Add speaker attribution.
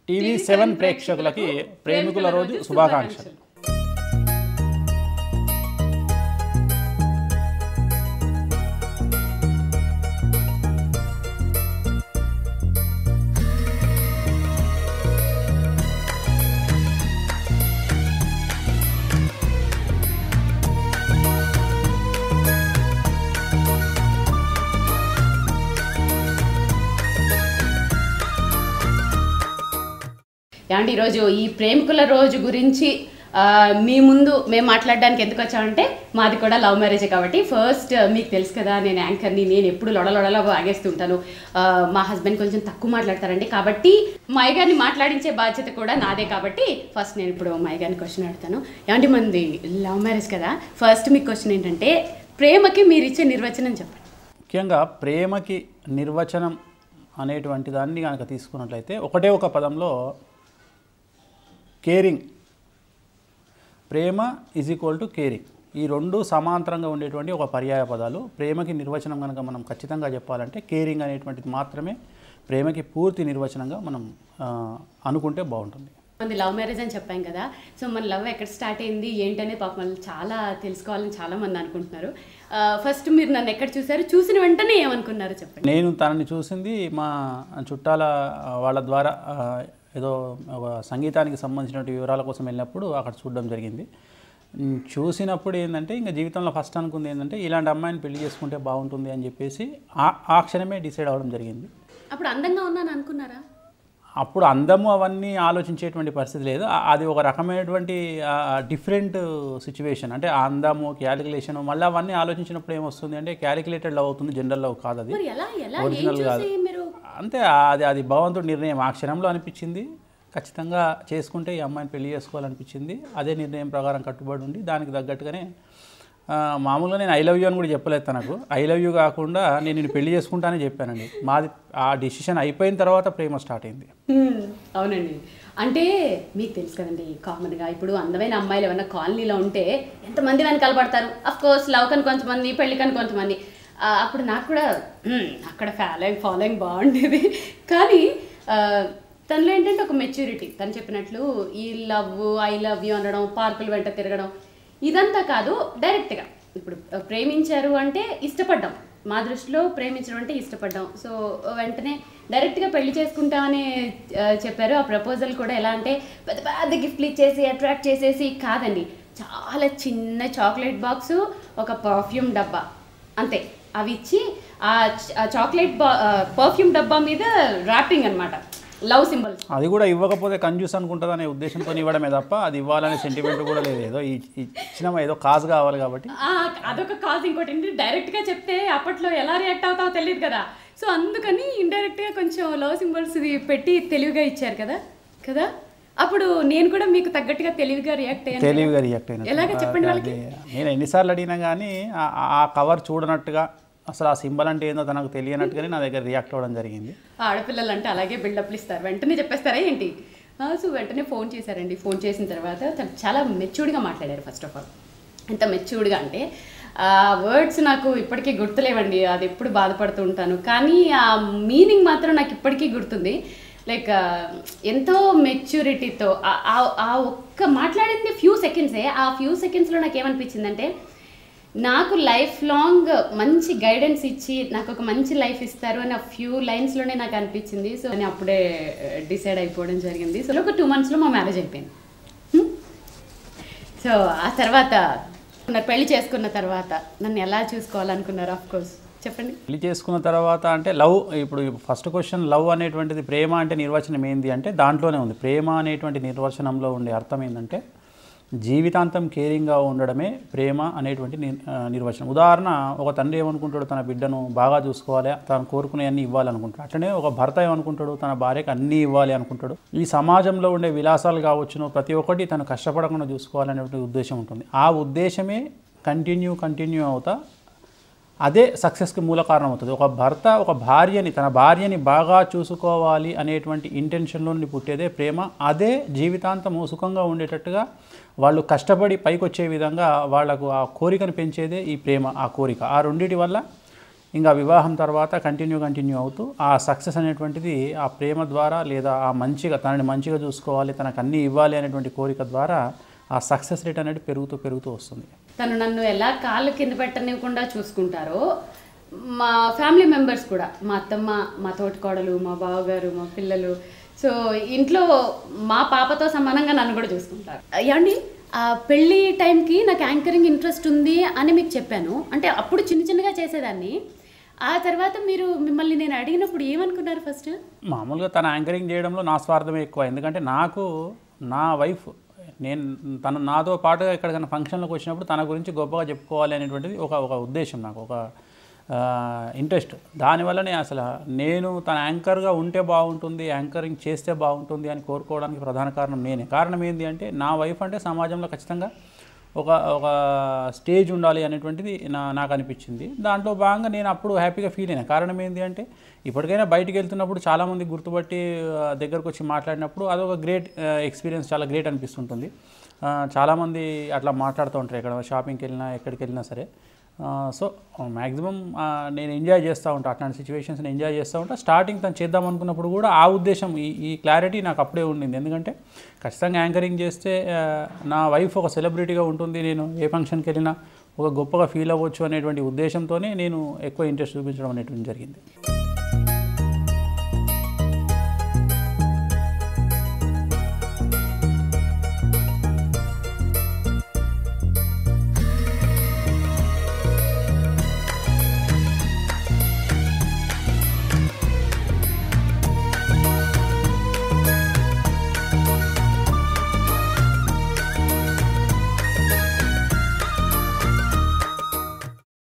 Speaker 1: TV7 ప్రేక్షకులకి ప్రేమికుల రోజు శుభాకాంక్షలు.
Speaker 2: ఏమంటే ఈరోజు ఈ ప్రేమికుల రోజు గురించి మీ ముందు మేము మాట్లాడడానికి ఎందుకు వచ్చామంటే మాది కూడా లవ్ మ్యారేజే కాబట్టి ఫస్ట్ మీకు తెలుసు కదా నేను యాంకర్ని, నేను ఎప్పుడు లొడలొడలా ఆగేస్తుంటాను. మా హస్బెండ్ కొంచెం తక్కువ మాట్లాడతారండి, కాబట్టి మా అయ్యగారిని మాట్లాడించే బాధ్యత కూడా నాదే. కాబట్టి ఫస్ట్ నేను ఇప్పుడు మా అయ్యగారిని క్వశ్చన్ అడుగుతాను. ఏమంటే మంది లవ్ మ్యారేజ్ కదా, ఫస్ట్ మీ క్వశ్చన్ ఏంటంటే ప్రేమకి మీరు ఇచ్చే నిర్వచనం చెప్పండి.
Speaker 1: ముఖ్యంగా ప్రేమకి నిర్వచనం అనేటువంటి దాన్ని కనుక తీసుకున్నట్లయితే ఒకటే ఒక పదంలో caring. Prema is equal to caring. ఈ రెండు సమాంతరంగా ఉండేటువంటి ఒక పర్యాయ పదాలు. ప్రేమకి నిర్వచనం కనుక మనం ఖచ్చితంగా చెప్పాలంటే కేరింగ్ అనేటువంటిది మాత్రమే ప్రేమకి పూర్తి నిర్వచనంగా మనం అనుకుంటే బాగుంటుంది.
Speaker 2: మనది లవ్ మ్యారేజ్ అని చెప్పాం కదా, సో మన లవ్ ఎక్కడ స్టార్ట్ అయింది ఏంటనే పాపం చాలా తెలుసుకోవాలని చాలామంది అనుకుంటున్నారు. ఫస్ట్ మీరు నన్ను ఎక్కడ చూసారు, చూసిన వెంటనే ఏమనుకున్నారు చెప్పండి.
Speaker 1: నేను తనని చూసింది మా చుట్టాల వాళ్ళ ద్వారా ఏదో ఒక సంగీతానికి సంబంధించిన వివరాల కోసం వెళ్ళినప్పుడు అక్కడ చూడడం జరిగింది. చూసినప్పుడు ఏంటంటే ఇంకా జీవితంలో ఫస్ట్ అనుకుంది ఏంటంటే ఇలాంటి అమ్మాయిని పెళ్లి చేసుకుంటే బాగుంటుంది అని చెప్పేసి ఆ క్షణమే డిసైడ్ అవ్వడం జరిగింది.
Speaker 2: అప్పుడు అందంగా ఉన్నాను అనుకున్నారా?
Speaker 1: అప్పుడు అందము అవన్నీ ఆలోచించేటువంటి పరిస్థితి లేదు. అది ఒక రకమైనటువంటి డిఫరెంట్ సిచ్యువేషన్. అంటే ఆ అందము, క్యాలిక్యులేషన్, మళ్ళీ అవన్నీ ఆలోచించినప్పుడు ఏమొస్తుంది అంటే క్యాలిక్యులేటెడ్ లవ్ అవుతుంది, జనరల్ లవ్ కాదు, అది ఒరిజినల్ కాదు. అంతే, అది భగవంతుడి నిర్ణయం. ఆ క్షణంలో అనిపించింది ఖచ్చితంగా చేసుకుంటే ఈ అమ్మాయిని పెళ్లి చేసుకోవాలనిపించింది. అదే నిర్ణయం ప్రకారం కట్టుబడి ఉండి దానికి తగ్గట్టుగానే మామూలుగా నేను ఐ లవ్ యూ అని కూడా చెప్పలేదు తనకు. ఐ లవ్ యూ కాకుండా నేను నిన్ను పెళ్లి చేసుకుంటానని చెప్పానండి. మాది ఆ డిసిషన్ అయిపోయిన తర్వాత ప్రేమ స్టార్ట్ అయింది.
Speaker 2: అవునండి. అంటే మీకు తెలుసు కదండి, కామన్గా ఇప్పుడు అందమైన అమ్మాయిలు ఏమన్నా కాలనీలో ఉంటే ఎంతమంది వెనకాల పడతారు. అఫ్ కోర్స్ లవ్ కని కొంతమంది, పెళ్లి కని కొంతమంది. అప్పుడు నాకు కూడా అక్కడ ఫాలోయింగ్ బాగుండేది. కానీ తనలో ఏంటంటే ఒక మెచ్యూరిటీ. తను చెప్పినట్లు ఈ ఐ లవ్ యూ అనడం, పార్కులు వెంట తిరగడం ఇదంతా కాదు. డైరెక్ట్గా ఇప్పుడు ప్రేమించారు అంటే ఇష్టపడ్డాం. మా దృష్టిలో ప్రేమించడం అంటే ఇష్టపడ్డాం. సో వెంటనే డైరెక్ట్గా పెళ్లి చేసుకుంటామని చెప్పారు. ఆ ప్రపోజల్ కూడా ఎలా అంటే పెద్ద పెద్ద గిఫ్ట్లు ఇచ్చేసి అట్రాక్ట్ చేసేసి కాదండి. చాలా చిన్న చాక్లెట్ బాక్సు, ఒక పర్ఫ్యూమ్ డబ్బా, అంతే. అవి ఇచ్చి ఆ చాక్లెట్ పర్ఫ్యూమ్ డబ్బా మీద ర్యాపింగ్ అనమాట, లవ్ సింబల్స్.
Speaker 1: అది కూడా ఇవ్వకపోతే కన్జ్యూస్ అనుకుంటుంది అనే ఉద్దేశంతో ఇవ్వడమే తప్ప అది ఇవ్వాలనే సెంటిమెంట్ కూడా లేదు. ఏదో ఇచ్చిన ఏదో కాజ్ కావాలి కాబట్టి
Speaker 2: అదొక కాజ్. ఇంకోటి ఏంటి, డైరెక్ట్గా చెప్తే అప్పట్లో ఎలా రియాక్ట్ అవుతావో తెలియదు కదా. సో అందుకని ఇండైరెక్ట్గా కొంచెం లవ్ సింబల్స్ పెట్టి తెలివిగా ఇచ్చారు కదా. అప్పుడు నేను కూడా మీకు తగ్గట్టుగా తెలివిగా రియాక్ట్ అయ్యాను. ఎలాగ చెప్పండి వాళ్ళకి.
Speaker 1: నేను ఎన్నిసార్లు అడిగినా కానీ ఆ కవర్ చూడనట్టుగా, అసలు ఆ సింబల్ అంటే ఏందో తనకు తెలియనట్టుగానే నా దగ్గర రియాక్ట్ అవ్వడం జరిగింది.
Speaker 2: ఆడపిల్లలు అంటే అలాగే బిల్డప్లు ఇస్తారు, వెంటనే చెప్పేస్తారా ఏంటి. సో వెంటనే ఫోన్ చేశారండి. ఫోన్ చేసిన తర్వాత తను చాలా మెచ్యూర్డ్గా మాట్లాడారు. ఫస్ట్ ఆఫ్ ఆల్ ఎంత మెచ్యూర్డ్గా అంటే వర్డ్స్ నాకు ఇప్పటికీ గుర్తులేవండి. అది ఎప్పుడు బాధపడుతూ ఉంటాను, కానీ ఆ మీనింగ్ మాత్రం నాకు ఇప్పటికీ గుర్తుంది. లైక్ ఎంతో మెచ్యూరిటీతో ఆ ఒక్క మాట్లాడింది ఫ్యూ సెకండ్సే. ఆ ఫ్యూ సెకండ్స్లో నాకు ఏమనిపించిందంటే నాకు లైఫ్ లాంగ్ మంచి గైడెన్స్ ఇచ్చి నాకు ఒక మంచి లైఫ్ ఇస్తారు అని ఆ ఫ్యూ లైన్స్లోనే నాకు అనిపించింది. సో నేను అప్పుడే డిసైడ్ అయిపోవడం జరిగింది. సో ఒక 2 monthsలో మా మ్యారేజ్ అయిపోయింది. సో ఆ తర్వాత పెళ్లి చేసుకున్న తర్వాత నన్ను ఎలా చూసుకోవాలనుకున్నారు? ఆఫ్ కోర్స్ చెప్పండి.
Speaker 1: పెళ్లి చేసుకున్న తర్వాత అంటే లవ్, ఇప్పుడు ఫస్ట్ క్వశ్చన్ లవ్ అనేటువంటిది ప్రేమ అంటే నిర్వచనం ఏంది అంటే దాంట్లోనే ఉంది. ప్రేమ అనేటువంటి నిర్వచనంలో ఉండే అర్థం ఏంటంటే జీవితాంతం కేరింగ్గా ఉండడమే ప్రేమ అనేటువంటి నిర్వచనం. ఉదాహరణ, ఒక తండ్రి ఏమనుకుంటాడు, తన బిడ్డను బాగా చూసుకోవాలి, తను కోరుకునే అన్నీ ఇవ్వాలనుకుంటాడు. అట్లనే ఒక భర్త ఏమనుకుంటాడు, తన భార్యకు అన్నీ ఇవ్వాలి అనుకుంటాడు. ఈ సమాజంలో ఉండే విలాసాలు కావచ్చును ప్రతి ఒక్కటి తను కష్టపడకుండా చూసుకోవాలనేటువంటి ఉద్దేశం ఉంటుంది. ఆ ఉద్దేశమే కంటిన్యూ అవుతా అదే సక్సెస్కి మూల కారణం అవుతుంది. ఒక భర్త ఒక భార్యని తన భార్యని బాగా చూసుకోవాలి అనేటువంటి ఇంటెన్షన్లో నుండి పుట్టేదే ప్రేమ. అదే జీవితాంతం సుఖంగా ఉండేటట్టుగా వాళ్ళు కష్టపడి పైకి వచ్చే విధంగా వాళ్ళకు ఆ కోరికను పెంచేదే ఈ ప్రేమ, ఆ కోరిక. ఆ రెండిటి వల్ల ఇంకా వివాహం తర్వాత కంటిన్యూ అవుతూ ఆ సక్సెస్ అనేటువంటిది ఆ ప్రేమ ద్వారా లేదా ఆ మంచిగా తనని మంచిగా చూసుకోవాలి, తనకు అన్నీ ఇవ్వాలి అనేటువంటి కోరిక ద్వారా ఆ సక్సెస్ రేట్ అనేది పెరుగుతూ వస్తుంది.
Speaker 2: తను నన్ను ఎలా కాళ్ళు కింద పెట్టనివ్వకుండా చూసుకుంటారో మా ఫ్యామిలీ మెంబర్స్ కూడా, మా అత్తమ్మ, మా తోటికోడలు, మా బావగారు, మా పిల్లలు, సో ఇంట్లో మా పాపతో సమానంగా నన్ను కూడా చూసుకుంటారు. ఏమండి పెళ్ళి టైంకి నాకు యాంకరింగ్ ఇంట్రెస్ట్ ఉంది అని మీకు చెప్పాను, అంటే అప్పుడు చిన్నగా చేసేదాన్ని. ఆ తర్వాత మిమ్మల్ని నేను అడిగినప్పుడు ఏమనుకున్నారు ఫస్ట్?
Speaker 1: మామూలుగా తన యాంకరింగ్ చేయడంలో నా స్వార్థమే ఎక్కువ. ఎందుకంటే నాకు నా వైఫ్ తను నాతో పాటుగా ఎక్కడికైనా ఫంక్షన్లకు వచ్చినప్పుడు తన గురించి గొప్పగా చెప్పుకోవాలి అనేటువంటిది ఒక ఉద్దేశం, నాకు ఒక ఇంట్రెస్ట్. దానివల్లనే అసలు నేను తన యాంకర్గా ఉంటే బాగుంటుంది, యాంకరింగ్ చేస్తే బాగుంటుంది అని కోరుకోవడానికి ప్రధాన కారణం నేనే. కారణం ఏంటి అంటే నా వైఫ్ అంటే సమాజంలో ఖచ్చితంగా ఒక స్టేజ్ ఉండాలి అనేటువంటిది నాకు అనిపించింది. దాంట్లో భాగంగా నేను అప్పుడు హ్యాపీగా ఫీల్ అయినా. కారణం ఏంటి అంటే ఇప్పటికైనా బయటికి వెళ్తున్నప్పుడు చాలామంది గుర్తుపట్టి దగ్గరకు వచ్చి మాట్లాడినప్పుడు అదొక గ్రేట్ ఎక్స్పీరియన్స్, చాలా గ్రేట్ అనిపిస్తుంటుంది. చాలామంది అట్లా మాట్లాడుతూ ఉంటారు ఎక్కడ షాపింగ్కి వెళ్ళినా ఎక్కడికి వెళ్ళినా సరే. సో మ్యాక్సిమం నేను ఎంజాయ్ చేస్తూ ఉంటాను, అట్లాంటి సిచ్యువేషన్స్ని ఎంజాయ్ చేస్తూ ఉంటాను. స్టార్టింగ్ తను చేద్దాం అనుకున్నప్పుడు కూడా ఆ ఉద్దేశం, ఈ క్లారిటీ నాకు అప్పుడే ఉండింది. ఎందుకంటే ఖచ్చితంగా యాంకరింగ్ చేస్తే నా వైఫ్ ఒక సెలబ్రిటీగా ఉంటుంది, నేను ఏ ఫంక్షన్కి వెళ్ళినా ఒక గొప్పగా ఫీల్ అవ్వచ్చు అనేటువంటి ఉద్దేశంతోనే నేను ఎక్కువ ఇంట్రెస్ట్ చూపించడం అనేటువంటి జరిగింది.